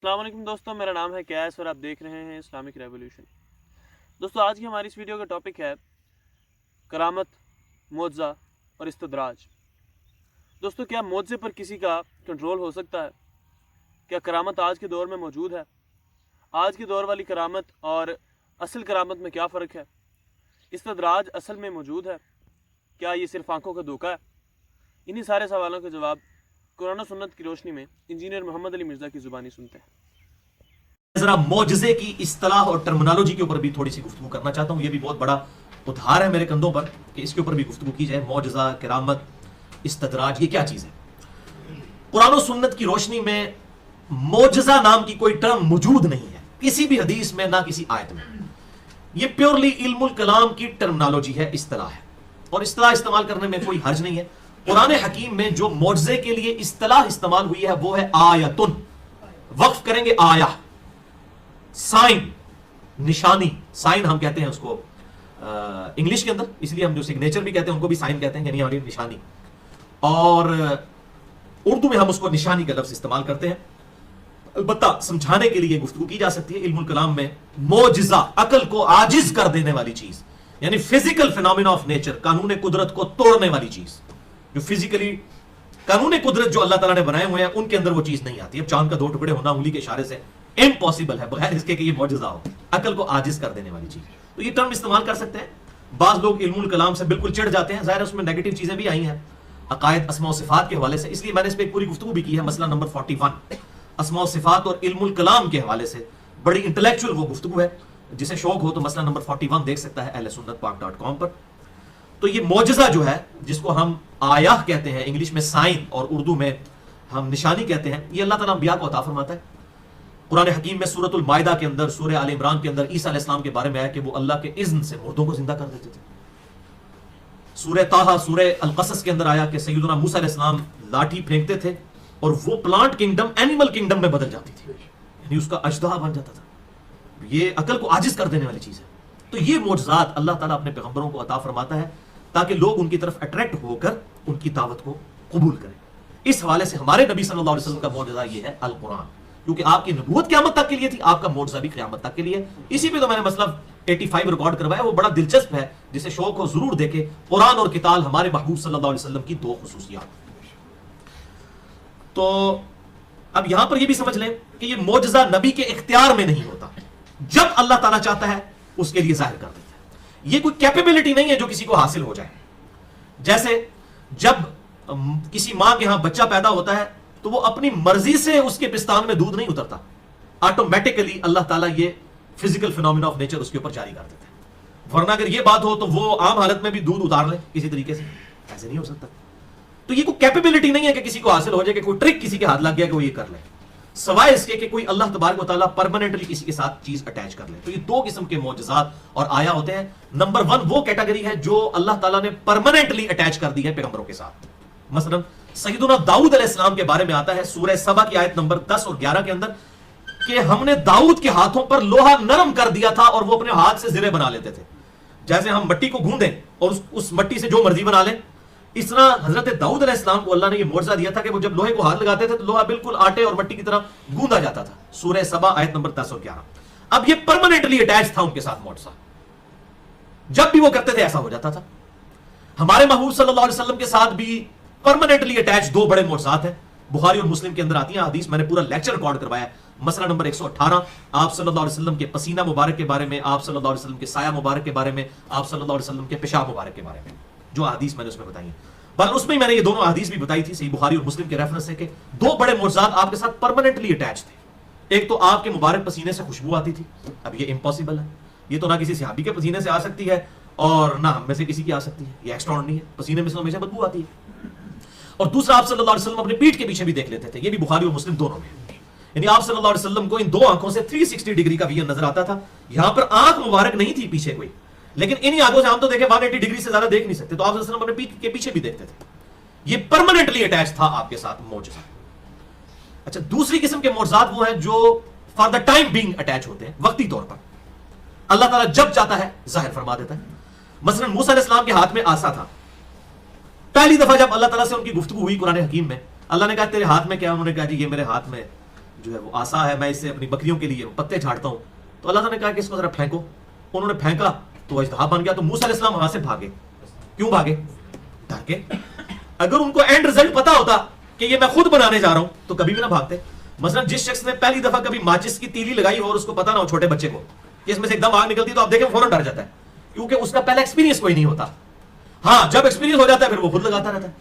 السلام علیکم دوستوں، میرا نام ہے کیس اور آپ دیکھ رہے ہیں اسلامک ریولیوشن۔ دوستوں، آج کی ہماری اس ویڈیو کا ٹاپک ہے کرامت، معجزہ اور استدراج۔ دوستوں، کیا معجزے پر کسی کا کنٹرول ہو سکتا ہے؟ کیا کرامت آج کے دور میں موجود ہے؟ آج کے دور والی کرامت اور اصل کرامت میں کیا فرق ہے؟ استدراج اصل میں موجود ہے؟ کیا یہ صرف آنکھوں کا دھوکہ ہے؟ انہی سارے سوالوں کے جواب قرآن و سنت کی روشنی میں انجینئر محمد علی مرزا کی زبانی سنتے ہیں۔ ذرا معجزے کی اصطلاح اور ٹرمنالوجی کے اوپر بھی تھوڑی سی گفتگو کرنا چاہتا ہوں۔ یہ بھی بہت بڑا ادھار ہے میرے کندھوں پر کہ اس کے اوپر بھی گفتگو کی جائے۔ معجزہ، کرامت، استدراج، یہ کیا چیز ہے؟ قرآن و سنت کی روشنی میں معجزہ نام کی کوئی ٹرم موجود نہیں ہے، کسی بھی حدیث میں، نہ کسی آیت میں۔ یہ پیورلی علم الکلام کی ٹرمنالوجی ہے، اصطلاح ہے، اور اصطلاح استعمال کرنے میں کوئی حرج نہیں ہے۔ قرآن حکیم میں جو معجزے کے لیے اصطلاح استعمال ہوئی ہے وہ ہے آیتن، وقف کریں گے آیا، سائن، نشانی، سائن ہم کہتے ہیں اس کو انگلش کے اندر، اس لیے ہم جو سگنیچر بھی کہتے ہیں ان کو بھی سائن کہتے ہیں، یعنی ہماری نشانی، اور اردو میں ہم اس کو نشانی کا لفظ استعمال کرتے ہیں۔ البتہ سمجھانے کے لیے گفتگو کی جا سکتی ہے۔ علم الکلام میں معجزہ، عقل کو عاجز کر دینے والی چیز، یعنی فزیکل فینومینا آف نیچر، قانون قدرت کو توڑنے والی چیز، جو فزیکلی قانون قدرت جو اللہ تعالیٰ نے بنائے ہوئے ہیں ان کے اندر وہ چیز نہیں آتی۔ اب چاند کا 2 ٹکڑے ہونا انگلی کے اشارے سے امپاسبل ہے، بغیر اس کے کہ یہ معجزہ ہو، عقل کو عاجز کر دینے والی چیز۔ تو یہ ٹرم استعمال کر سکتے ہیں۔ بعض لوگ علم الکلام سے بالکل چڑھ جاتے ہیں، ظاہر ہے اس میں نیگیٹو چیزیں بھی آئی ہیں عقائد، اسماء و صفات کے حوالے سے، اس لیے میں نے اس پہ ایک پوری گفتگو بھی کی ہے۔ مسئلہ نمبر 41 اسماء و صفات اور علم الکلام کے حوالے سے بڑی انٹلیکچوئل وہ گفتگو ہے، جسے شوق ہو تو مسئلہ نمبر 41 دیکھ سکتا ہے ahlsunnatpak.com پر۔ تو یہ معجزہ جو ہے، جس کو ہم آیہ کہتے ہیں انگلش میں سائن اور اردو میں ہم نشانی کہتے ہیں، یہ اللہ تعالیٰ انبیاء کو عطا فرماتا ہے۔ قرآن حکیم میں سورۃ المائدہ کے اندر، سورہ آل عمران کے اندر عیسیٰ علیہ السلام کے بارے میں آیا کہ وہ اللہ کے اذن سے مردوں کو زندہ کر دیتے تھے۔ سورہ طٰہٰ، سورہ القصص کے اندر آیا کہ سیدنا موسیٰ علیہ السلام لاٹھی پھینکتے تھے اور وہ پلانٹ کنگڈم اینیمل کنگڈم میں بدل جاتی تھی، یعنی اس کا اژدہا بن جاتا تھا۔ یہ عقل کو عاجز کر دینے والی چیز ہے۔ تو یہ معجزات اللہ تعالیٰ اپنے پیغمبروں کو عطا فرماتا ہے تاکہ لوگ ان کی طرف اٹریکٹ ہو کر ان کی دعوت کو قبول کریں۔ اس حوالے سے ہمارے نبی صلی اللہ علیہ وسلم کا معجزہ یہ ہے القرآن، کیونکہ آپ کی نبوت قیامت تک کے لیے تھی، آپ کا معجزہ بھی قیامت تک کے لیے۔ اسی پہ تو میں نے مسئلہ 85 ریکارڈ کروایا، وہ بڑا دلچسپ ہے، جسے شوق ہو ضرور دیکھے۔ قرآن اور قتال، ہمارے محبوب صلی اللہ علیہ وسلم کی 2 خصوصیات۔ تو اب یہاں پر یہ بھی سمجھ لیں کہ یہ معجزہ نبی کے اختیار میں نہیں ہوتا، جب اللہ تعالیٰ چاہتا ہے اس کے لیے ظاہر کر دیتا ہے۔ یہ کوئی کیپیبلٹی نہیں ہے جو کسی کو حاصل ہو جائے۔ جیسے جب کسی ماں کے ہاں بچہ پیدا ہوتا ہے تو وہ اپنی مرضی سے اس کے پستان میں دودھ نہیں اترتا، آٹومیٹیکلی اللہ تعالیٰ یہ فزیکل فینومینا آف نیچر اس کے اوپر جاری کر دیتا ہے۔ ورنہ اگر یہ بات ہو تو وہ عام حالت میں بھی دودھ اتار لے کسی طریقے سے، ایسے نہیں ہو سکتا۔ تو یہ کوئی کیپیبلٹی نہیں ہے کہ کسی کو حاصل ہو جائے، کہ کوئی ٹرک کسی کے ہاتھ لگ گیا کہ وہ یہ کر لے، سوائے اس کے کہ کوئی اللہ تبارک و تعالیٰ پرماننٹلی کسی کے ساتھ چیز اٹیچ کر لے۔ تو یہ 2 قسم کے معجزات اور آیا ہوتے ہیں۔ نمبر 1 وہ کیٹیگری ہے جو اللہ تعالیٰ نے پرماننٹلی اٹیچ کر دی ہے پیغمبروں کے ساتھ۔ مثلا سیدنا داؤد علیہ السلام کے بارے میں آتا ہے سورہ سبا کی آیت نمبر 10 اور 11 کے اندر کہ ہم نے داؤد کے ہاتھوں پر لوہا نرم کر دیا تھا اور وہ اپنے ہاتھ سے زرے بنا لیتے تھے۔ جیسے ہم مٹی کو گوندیں اور اس مٹی سے جو مرضی بنا لیں، اس طرح حضرت داؤد علیہ السلام کو اللہ نے یہ معجزہ دیا تھا کہ وہ جب لوہے کو ہاتھ لگاتے تھے تو لوہا بالکل آٹے اور مٹی کی طرح گوندا جاتا تھا۔ سورہ سبا آیت نمبر 10 اور 11۔ اب یہ پرماننٹلی اٹیچ تھا ان کے ساتھ معجزہ، جب بھی وہ کرتے تھے ایسا ہو جاتا تھا۔ ہمارے محبوب صلی اللہ علیہ وسلم کے ساتھ بھی پرماننٹلی اٹیچ 2 بڑے معجزات ہیں، بخاری اور مسلم کے اندر آتی ہیں حدیث، میں نے پورا لیکچر ریکارڈ کروایا ہے۔ مسئلہ نمبر 118 آپ صلی اللہ علیہ وسلم کے پسینہ مبارک کے بارے میں، آپ صلی اللہ علیہ وسلم کے سایہ مبارک کے بارے میں، آپ صلی اللہ علیہ وسلم کے پیشاب مبارک کے بارے میں، جو حدیث میں نے اس میں بتائی ہیں۔ بل اس میں میں نے یہ دونوں حدیث بھی بتائی تھی، صحیح بخاری اور مسلم کے ریفرنس سے، کہ 2 بڑے معجزات آپ کے ساتھ پرماننٹلی اٹیچ تھے۔ ایک تو آپ کے مبارک پسینے سے خوشبو آتی تھی، اب یہ امپاسبل ہے، یہ تو نہ کسی صحابی کے پسینے سے آ سکتی ہے اور نہ ہم میں سے کسی کی آ سکتی ہے، یہ ایکسٹراڈنری ہے، پسینے میں سے ہمیشہ بدبو آتی ہے۔ اور دوسرا آپ صلی اللہ علیہ وسلم اپنے پیٹھ کے پیچھے بھی دیکھ لیتے تھے، یہ بھی بخاری اور مسلم دونوں میں، یعنی آپ صلی اللہ علیہ وسلم کو ان 2 آنکھوں سے 360 ڈگری کا ویژن نظر آتا تھا۔ یہاں پر آنکھ مبارک نہیں تھی پیچھے کوئی، لیکن انہی آنکھوں سے ہم تو دیکھیں 180 ڈگری سے زیادہ دیکھ نہیں سکتے، تو آپ صلی اللہ علیہ وسلم اپنے پیٹھ کے پیچھے بھی دیکھتے تھے۔ یہ پرماننٹلی اٹیچ تھا آپ کے ساتھ معجزہ۔ اچھا، دوسری قسم کے معجزات وہ ہیں جو for the time being attach ہوتے ہیں، وقتی طور پر اللہ تعالیٰ جب چاہتا ہے ظاہر فرما دیتا ہے۔ مثلا موسیٰ علیہ السلام کے ہاتھ میں عصا تھا، پہلی دفعہ جب اللہ تعالیٰ سے ان کی گفتگو ہوئی قرآن حکیم میں، اللہ نے کہا تیرے ہاتھ میں کیا؟ انہوں نے کہا جی یہ میرے ہاتھ میں جو ہے وہ آسا ہے, میں اس سے اپنی بکریوں کے لیے پتے جھاڑتا ہوں. تو اللہ تعالیٰ نے کہا کہ اس کو ذرا پھینکو. انہوں نے پھینکا تو وہ اژدہا بن گیا. تو موسیٰ علیہ السلام وہاں سے بھاگے. کیوں بھاگے؟ ڈر کے. اگر ان کو اینڈ رزلٹ پتا ہوتا کہ یہ میں خود بنانے جا رہا ہوں تو کبھی بھی نہ بھاگتے. مثلا جس شخص نے پہلی دفعہ کبھی ماچس کی تیلی لگائی اور اس کو پتا نہ ہو, چھوٹے بچے کو, کہ اس میں سے ایک دم آگ نکلتی, تو آپ دیکھیں فوراً ڈر جاتا ہے, کیونکہ اس کا پہلا ایکسپیرینس کوئی نہیں ہوتا. ہاں جب ایکسپیرینس ہو جاتا ہے پھر وہ خود لگاتا رہتا ہے.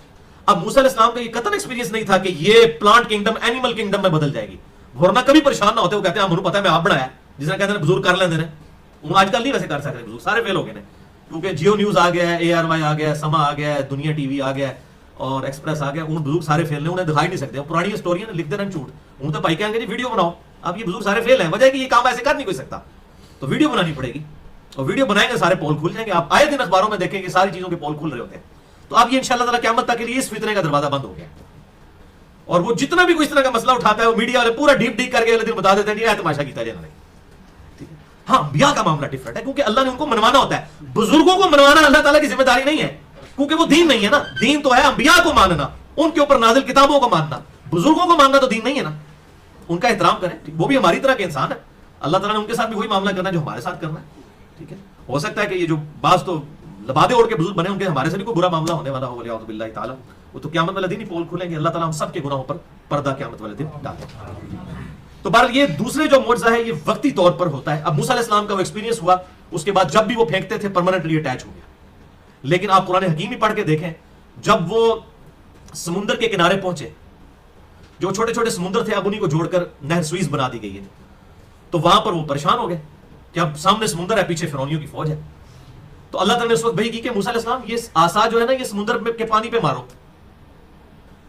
اب موسیٰ علیہ السلام کا یہ قطعاً ایکسپیرینس نہیں تھا کہ یہ پلانٹ کنگڈم اینیمل کنگڈم میں بدل جائے گی, ورنہ کبھی پریشان نہ ہوتے. وہ کہتے ہیں مجھے پتا ہے میں آپ بنایا, جس نے کہتے ہیں بزرگ کر لیندے نے. وہ آج کل نہیں ویسے کر سکتے بزرگ, سارے فیل ہو گئے ہیں, کیونکہ جیو نیوز آ گیا ہے, ARY آ گیا ہے, سما آ گیا ہے, دنیا ٹی وی آ گیا ہے, اور ایکسپریس آ گیا. ان بزرگ سارے فیل ہیں, انہیں دکھائی نہیں سکتے. پرانی اسٹوریاں لکھ دے رہے ہیں جھوٹ. ان تو بھائی کہیں گے جی ویڈیو بناؤ. اب یہ بزرگ سارے فیل ہیں, وجہ ہے کہ یہ کام ایسے کر نہیں کوئی سکتا, تو ویڈیو بنانی پڑے گی, اور ویڈیو بنائیں گے سارے پول کھل جائیں گے. آپ آئے دن اخباروں میں دیکھیں گے ساری چیزوں کے پول کھل رہے ہوتے ہیں. تو اب یہ انشاءاللہ تعالیٰ قیامت تک کے لیے اس فتنے کا دروازہ بند ہو گیا. اور وہ جتنا بھی کوئی اس طرح کا مسئلہ اٹھاتا ہے وہ میڈیا والے پورا ڈیپ کر کے اگلے دن بتا دیتے ہیں یہ تماشا کیتا جانا نہیں. ہاں انبیاء کا معاملہ ڈفرنٹ ہے, کیونکہ اللہ نے ان کو منوانا ہوتا ہے. بزرگوں کو منوانا اللہ تعالیٰ کی ذمہ داری نہیں ہے, کیونکہ وہ دین نہیں ہے نا. دین تو ہے انبیاء کو ماننا, ان کے اوپر نازل کتابوں کو ماننا. بزرگوں کو ماننا تو دین نہیں ہے نا. ان کا احترام کریں, وہ بھی ہماری طرح کے انسان ہے. اللہ تعالیٰ نے ان کے ساتھ بھی وہی معاملہ کرنا ہے جو ہمارے ساتھ کرنا ہے. ٹھیک ہے, ہو سکتا ہے کہ یہ جو بعض تو لبادے اوڑھ کے بزرگ بنے ان کے ہمارے سے بھی کوئی برا معاملہ ہونے والا ہو, ولیعوذ باللہ تعالیٰ. وہ تو قیامت والے دن ہی پول کھلیں گے. اللہ تعالیٰ ہم سب کے گناہوں پر پردہ قیامت والے دن ڈالے. تو بہرحال یہ دوسرے جو معجزہ ہے یہ وقتی طور پر ہوتا ہے. اب موسیٰ علیہ السلام کا وہ ایکسپیرینس ہوا, اس کے بعد جب بھی وہ پھینکتے تھے پرماننٹلی اٹیچ ہو گیا. لیکن آپ قرآن حکیم ہی پڑھ کے دیکھیں, جب وہ سمندر کے کنارے پہنچے, جو چھوٹے چھوٹے سمندر تھے اب انہیں کو جوڑ کر نہر سوئز بنا دی گئی ہے, تو وہاں پر وہ پریشان ہو گئے کہ اب سامنے سمندر ہے, پیچھے فرعونیوں کی فوج ہے. تو اللہ تعالیٰ نے اس وقت وحی کی کہ موسیٰ علیہ السلام یہ عصا جو ہے نا یہ سمندر کے پانی پہ مارو.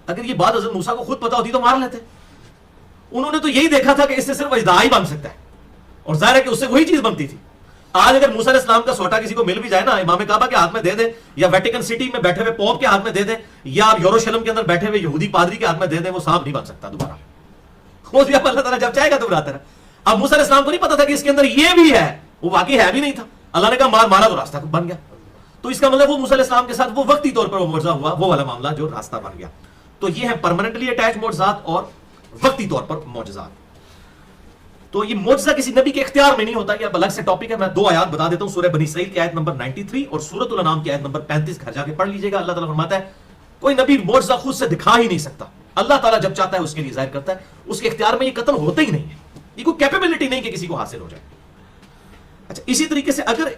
اگر یہ بات حضرت موسیٰ کو خود پتا ہوتی تو مار لیتے. انہوں نے تو یہی دیکھا تھا کہ اس سے صرف اژدہا ہی بن سکتا ہے, اور ظاہر ہے کہ اس سے وہی چیز بنتی تھی. آج اگر موسیٰ علیہ السلام کا سوٹا کسی کو مل بھی جائے نا, امام کعبہ کے ہاتھ میں دے دیں, یا ویٹیکن سٹی میں بیٹھے ہوئے پوپ کے ہاتھ میں دے دیں, یا یروشلم کے اندر بیٹھے ہوئے یہودی پادری کے ہاتھ میں دے دیں, وہ سانپ نہیں بن سکتا دوبارہ. وہ بھی اللہ تعالیٰ جب چاہے گا تو بناتا رہا. اب موسیٰ علیہ السلام کو نہیں پتا تھا کہ اس کے اندر یہ بھی ہے, وہ واقعی ہے بھی نہیں تھا. اللہ نے کہا مارا تو راستہ بن گیا. تو اس کا مطلب وہ موسیٰ علیہ السلام کے ساتھ وہ وقتی طور پر وہ معجزہ ہوا, وہ والا معاملہ جو راستہ بن گیا. تو یہ ہے پرماننٹلی اٹیچ معجزات اور وقتی طور پر معجزات. تو یہ معجزہ کسی نبی کے اختیار میں نہیں ہوتا, یہ اب الگ سے ٹاپک ہے. میں دو آیات بتا دیتا ہوں, سورہ بنی اسرائیل کی آیت نمبر 93 اور سورۃ الانعام کی آیت نمبر 35, گھر جا کے پڑھ لیجئے گا. اللہ تعالیٰ فرماتا ہے کوئی نبی معجزہ خود سے دکھا ہی نہیں سکتا, اللہ تعالیٰ جب چاہتا ہے اس کے لیے ظاہر کرتا ہے. اس کے اختیار میں یہ قتل ہوتا ہی نہیں ہے, یہ کوئی کیپیبلٹی نہیں کہ کسی کو حاصل ہو جائے. اچھا, اسی طریقے سے اگر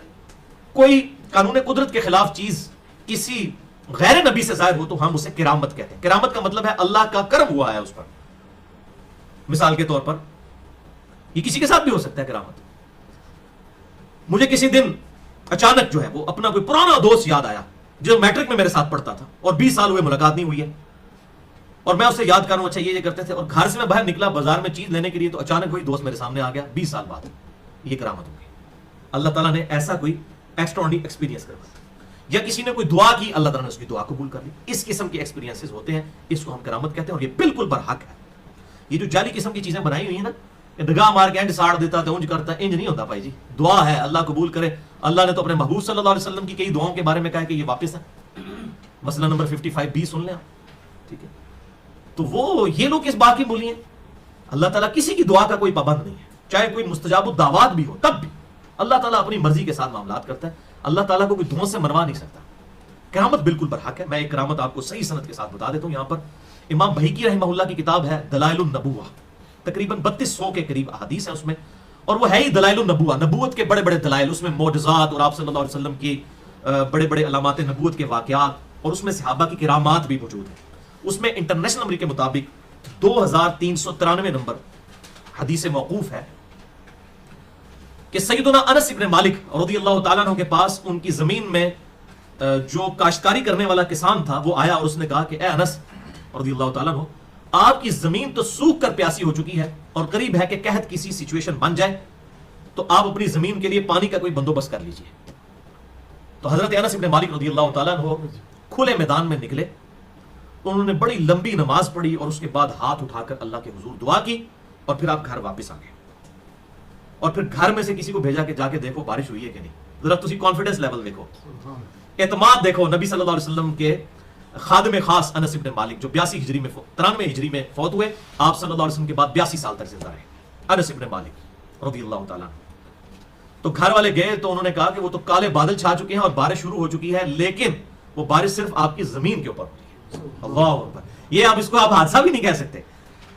کوئی قانون قدرت کے خلاف چیز کسی غیر نبی سے ظاہر ہو تو ہم اسے کرامت کہتے ہیں. کرامت کا مطلب ہے اللہ کا کرم ہوا ہے اس پر. مثال کے طور پر یہ کسی کے ساتھ بھی ہو سکتا ہے کرامت. مجھے کسی دن اچانک جو ہے وہ اپنا کوئی پرانا دوست یاد آیا جو میٹرک میں میرے ساتھ پڑھتا تھا, اور 20 سال ہوئے ملاقات نہیں ہوئی ہے, اور میں اسے یاد کروں اچھا یہ کرتے تھے, اور گھر سے میں باہر نکلا بازار میں چیز لینے کے لیے تو اچانک وہی دوست میرے سامنے آ گیا 20 سال بعد. یہ کرامت ہوگی. اللہ تعالیٰ نے ایسا کوئی ایکسٹراڈنری ایکسپیرینس کروایا, یا کسی نے کوئی دعا کی اللہ تعالیٰ نے اس کی دعا قبول کر لی. اس قسم کے ایکسپیرینسز ہوتے ہیں, اس کو ہم کرامت کہتے ہیں, اور یہ بالکل برحق ہے. یہ جو جعلی قسم کی چیزیں بنائی ہوئی ہیں نا, نگاہ مار کے اینڈ ساڑ دیتا ہے, اونج کرتا ہے, انج نہیں ہوتا بھائی جی. دعا ہے, اللہ قبول کرے. اللہ نے تو اپنے محبوب صلی اللہ علیہ وسلم کی کئی دعاؤں کے بارے میں کہا کہ یہ واپس ہے. مسئلہ نمبر 55B سن لیں آپ, ٹھیک ہے. تو وہ یہ لوگ اس بات کی بولی ہیں. اللہ تعالیٰ کسی کی دعا کا کوئی پابند نہیں ہے, چاہے کوئی مستجاب الدعوات بھی ہو تب بھی اللہ تعالیٰ اپنی مرضی کے ساتھ معاملات کرتا ہے. اللہ تعالیٰ کو کوئی دعاؤں سے منوا نہیں سکتا. کرامت بالکل برحق ہے. میں ایک کرامت آپ کو صحیح سند کے ساتھ بتا دیتا ہوں. یہاں پر امام بہیقی رحمہ اللہ کی کتاب ہے دلائل النبوہ, تقریباً 3200 کے قریب احادیث ہیں اس میں, اور وہ ہے ہی دلائل النبوہ, نبوت کے بڑے بڑے دلائل. اس میں معجزات اور آپ صلی اللہ علیہ وسلم کی بڑے بڑے علامات نبوت کے واقعات, اور اس میں صحابہ کی کرامات بھی موجود ہیں. اس میں انٹرنیشنل نمبر کے مطابق 2393 نمبر حدیث موقوف ہے کہ سیدنا انس ابن مالک رضی اللہ تعالیٰ عنہ کے پاس ان کی زمین میں جو کاشتکاری کرنے والا کسان تھا وہ آیا, اور اس نے کہا کہ اے انس رضی اللہ تعالیٰ عنہ, آپ کی زمین تو سوکھ کر پیاسی ہو چکی ہے, اور قریب ہے کہ قحط کی سی سچویشن بن جائے, تو آپ اپنی زمین کے لیے پانی کا کوئی بندوبست کر لیجئے. تو حضرت انس ابن مالک رضی اللہ تعالیٰ عنہ کھلے میدان میں نکلے, انہوں نے بڑی لمبی نماز پڑھی, اور اس کے بعد ہاتھ اٹھا کر اللہ کے حضور دعا کی, اور پھر آپ گھر واپس آ گئے. اور پھر گھر میں سے کسی کو بھیجا کہ جا کے دیکھو بارش ہوئی ہے کہ نہیں. ذرا تسی کانفیڈنس لیول دیکھو, اعتماد دیکھو نبی صلی اللہ علیہ وسلم کے خادم خاص انس ابن مالک جو 83 ہجری میں 93 ہجری میں فوت ہوئے، آپ صلی اللہ علیہ وسلم کے بعد 82 سال تک زندہ رہے، انس ابن مالک رضی اللہ تعالیٰ عنہ۔ تو گھر والے گئے تو انہوں نے کہا کہ وہ تو کالے بادل چھا چکے ہیں اور بارش شروع ہو چکی ہے، لیکن وہ بارش صرف آپ کی زمین کے اوپر ہوتی ہے۔ اللہ اکبر، یہ آپ اس کو آپ حادثہ بھی نہیں کہہ سکتے۔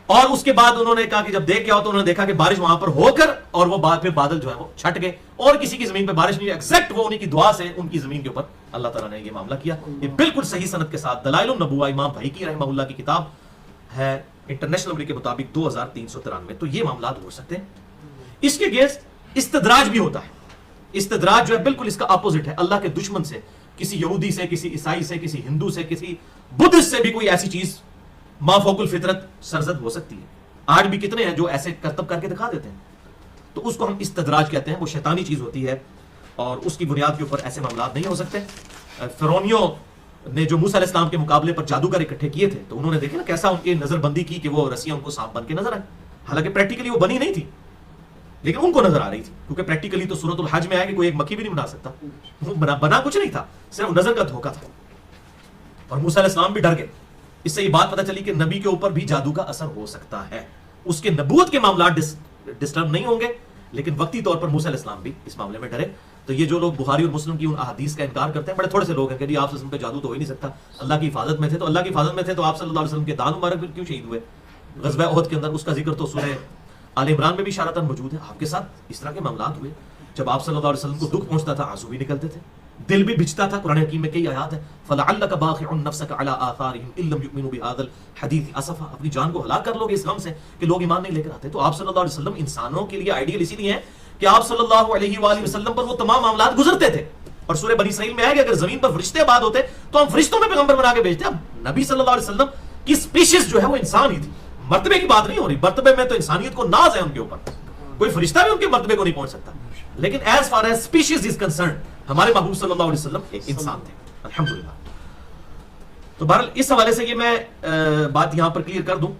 اور اس کے بعد انہوں نے کہا کہ جب دیکھ کے آؤ تو انہوں نے دیکھا کہ بارش وہاں پر ہو کر اور وہ بعد پہ بادل جو ہے وہ چھٹ گئے اور کسی کی زمین پہ بارش نہیں، ایگزیکٹ وہ انہی کی دعا سے ان کی زمین کے اوپر اللہ تعالیٰ نے یہ معاملہ کیا۔ یہ بالکل صحیح سند کے ساتھ دلائل النبوہ امام بھائیکی رحمہ اللہ کی کتاب ہے، انٹرنیشنل نمبر کے مطابق 2393۔ تو یہ معاملات ہو سکتے ہیں۔ اس کے اگینسٹ استدراج بھی ہوتا ہے۔ استدراج جو ہے بالکل اس کا اپوزٹ ہے، اللہ کے دشمن سے، کسی یہودی سے، کسی عیسائی سے، کسی ہندو سے، کسی بدھسٹ سے بھی کوئی ایسی چیز ما فوق الفطرت سرزد ہو سکتی ہے۔ آج بھی کتنے ہیں جو ایسے کرتب کر کے دکھا دیتے ہیں، تو اس کو ہم استدراج کہتے ہیں۔ وہ شیطانی چیز ہوتی ہے اور اس کی بنیاد کے اوپر ایسے معاملات نہیں ہو سکتے۔ فرعونیوں نے جو موسیٰ علیہ السلام کے مقابلے پر جادوگر اکٹھے کیے تھے تو انہوں نے دیکھے نا کیسا ان کی نظر بندی کی کہ وہ رسیاں ان کو سانپ بن کے نظر آئے، حالانکہ پریکٹیکلی وہ بنی نہیں تھی لیکن ان کو نظر آ رہی تھی، کیونکہ پریکٹیکلی تو سورۃ الحج میں آیا کہ کوئی ایک مکھی بھی نہیں بنا سکتا، وہ بنا کچھ نہیں تھا، صرف نظر کا دھوکہ تھا۔ اور موسیٰ علیہ السلام بھی ڈر گئے۔ اس سے یہ بات پتہ چلی کہ نبی کے اوپر بھی جادو کا اثر ہو سکتا ہے، اس کے نبوت کے معاملات ڈسٹرب نہیں ہوں گے، لیکن وقتی طور پر موسیٰ علیہ السلام بھی اس معاملے میں ڈرے۔ تو یہ جو لوگ بخاری اور مسلم کی ان احادیث کا انکار کرتے ہیں، بڑے تھوڑے سے لوگ ہیں کہ جی آپ صلی اللہ علیہ وسلم پہ جادو تو ہو ہی نہیں سکتا، اللہ کی حفاظت میں تھے، تو اللہ کی حفاظت میں تھے تو آپ صلی اللہ علیہ وسلم کے دان مبارک پھر کیوں شہید ہوئے؟ غزوہ احد کے اندر اس کا ذکر تو سورہ آل عمران میں بھی اشارتاً موجود ہے۔ آپ کے ساتھ اس طرح کے معاملات ہوئے، جب آپ صلی اللہ علیہ وسلم کو دکھ پہنچتا تھا آنسو بھی نکلتے تھے، دل بھی بھجتا تھا۔ قرآن حکیم میں کئی آیات ہیں، فَلَعَلَّكَ بَاخِعٌ نَفْسَكَ عَلَىٰ آثَارِهِمْ إِن لَّمْ يُؤْمِنُوا بِهَٰذَا الْحَدِيثِ أَسَفًا، اپنی جان کو ہلاک کر لو گے اس غم سے کہ لوگ ایمان نہیں لے کر آتے۔ تو آپ صلی اللہ علیہ وسلم انسانوں کے لیے آئیڈیل اسی لیے ہیں کہ آپ صلی اللہ علیہ وآلہ وسلم پر وہ تمام معاملات گزرتے تھے۔ اور سورہ بنی اسرائیل میں ہے کہ اگر زمین پر فرشتے آباد ہوتے تو ہم فرشتوں میں پیغمبر بنا کے بھیجتے۔ اب نبی صلی اللہ علیہ وسلم کی سپیشیز جو ہے وہ انسان ہی تھی، مرتبے کی بات نہیں ہو رہی، مرتبے میں تو انسانیت کو ناز ہے ان کے اوپر، کوئی فرشتہ بھی ان کے مرتبے کو نہیں پہنچ سکتا، لیکن as far as species is concerned ہمارے محبوب صلی اللہ علیہ وسلم ایک انسان تھے، الحمدللہ۔ تو بہرحال اس حوالے سے یہ میں بات یہاں پر کلیئر کر دوں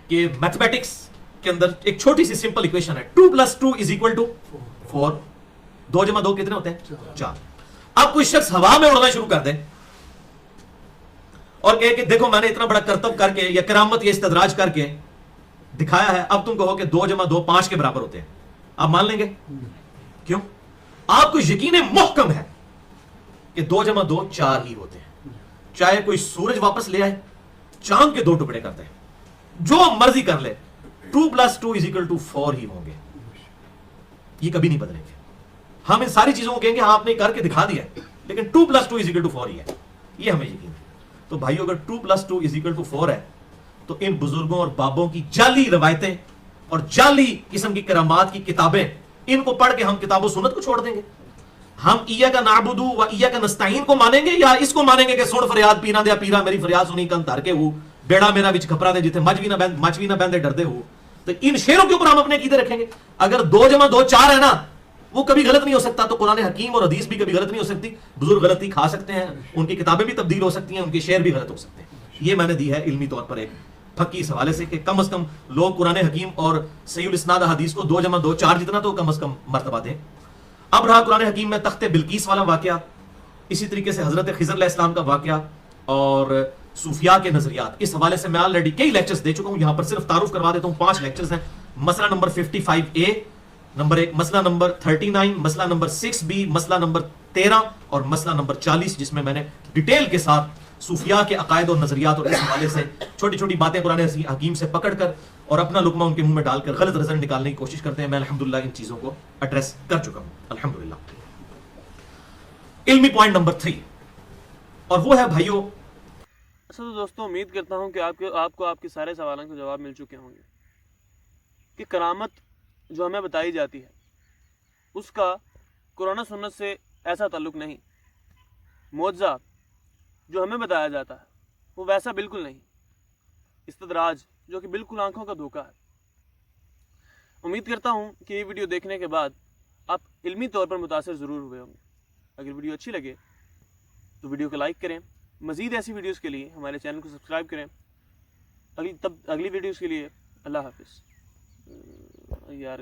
کہ میتھمیٹکس کے اندر ایک چھوٹی سی سمپل ایکویشن ہے، 2+2 = 4، 2 × 2 کتنے ہوتے ہیں؟ 4۔ اب کوئی شخص ہوا میں اڑنا شروع کر دے اور کہے کہ دیکھو میں نے اتنا بڑا کرتب کر کے یا کرامت یا استدراج کر کے دکھایا ہے، اب تم کہو کہ 2 × 2 5 کے برابر ہوتے ہیں، آپ مان لیں گے؟ کیوں؟ آپ کو یقین محکم ہے کہ 2 × 2 4 ہی ہوتے ہیں، چاہے کوئی سورج واپس لے آئے، چاند کے 2 ٹکڑے کرتے ہیں، جو مرضی کر لے، 2+2 = 4 ہی ہوں گے، یہ کبھی نہیں بدلیں گے۔ ہم ان ساری چیزوں کو کہیں گے ہاں آپ نے کر کے دکھا دیا ہے، لیکن 2+2 = 4 ہی ہے، یہ ہمیں یقین ہے۔ تو بھائیو اگر 2+2 = 4 ہے تو ان بزرگوں اور بابوں کی جعلی روایتیں اور جعلی قسم کی کرامات کی کتابیں، ان کو پڑھ کے ہم کتاب و سنت کو چھوڑ دیں گے؟ ہم ایاک نعبد و ایاک نستعین کو مانیں گے یا اس کو مانیں گے کہ سن فریاد پینا دیا پیرا میری فریاد سنی کن دھر کے ہو، بیڑا میرا وچ کھپرا دے جتھے مچ بھی نہ بہندے ڈردے ہو؟ تو ان شعروں کے اوپر ہم اپنے عقیدے رکھیں گے۔ اگر 2 × 2 4 ہے نا، وہ کبھی غلط نہیں ہو سکتا، تو قرآن حکیم اور حدیث بھی کبھی غلط نہیں ہو سکتی۔ بزرگ غلطی کھا سکتے ہیں، ان کی کتابیں بھی تبدیل ہو سکتی ہیں، ان کے شعر بھی غلط ہو سکتے ہیں۔ یہ میں نے دی ہے علمی طور پر ایک پھکی اس حوالے سے کہ کم از کم لوگ قرآن حکیم اور صحیح الاسناد حدیث کو 2 × 2 4 جتنا تو کم از کم مرتبہ دیں۔ اب رہا قرآن حکیم میں تخت بلقیس والا واقعہ، اسی طریقے سے حضرت خضر علیہ السلام کا واقعہ اور صوفیاء کے نظریات، اس حوالے سے میں آلریڈی کئی لیکچرز دے چکا ہوں، یہاں پر صرف تعارف کروا دیتا ہوں۔ 5 لیکچرز ہیں، مسئلہ نمبر 55A نمبر 1، مسئلہ نمبر 39، مسئلہ نمبر 6B، مسئلہ نمبر 13 اور مسئلہ نمبر 40، جس میں میں نے ڈیٹیل کے ساتھ صوفیاء کے عقائد اور نظریات اور اس حوالے سے چھوٹی چھوٹی باتیں قرآن حکیم سے پکڑ کر اور اپنا لقمہ ان کے منہ میں ڈال کر غلط رزلٹ نکالنے کی کوشش کرتے ہیں۔ میں الحمدللہ ان چیزوں کو ایڈریس کر چکا ہوں الحمدللہ۔ علمی پوائنٹ نمبر 3، اور وہ ہے بھائیو، اچھا تو دوستوں امید کرتا ہوں کہ آپ کو آپ کے سارے سوالوں کے جواب مل چکے ہوں گے کہ کرامت جو ہمیں بتائی جاتی ہے اس کا قرآن و سنت سے ایسا تعلق نہیں، معجزہ جو ہمیں بتایا جاتا ہے وہ ویسا بالکل نہیں، استدراج جو کہ بالکل آنکھوں کا دھوکہ ہے۔ امید کرتا ہوں کہ یہ ویڈیو دیکھنے کے بعد آپ علمی طور پر متاثر ضرور ہوئے ہوں گے۔ اگر ویڈیو اچھی لگے تو ویڈیو کو لائک کریں، مزید ایسی ویڈیوز کے لیے ہمارے چینل کو سبسکرائب کریں۔ اگلی ویڈیوز کے لیے اللہ حافظ یار۔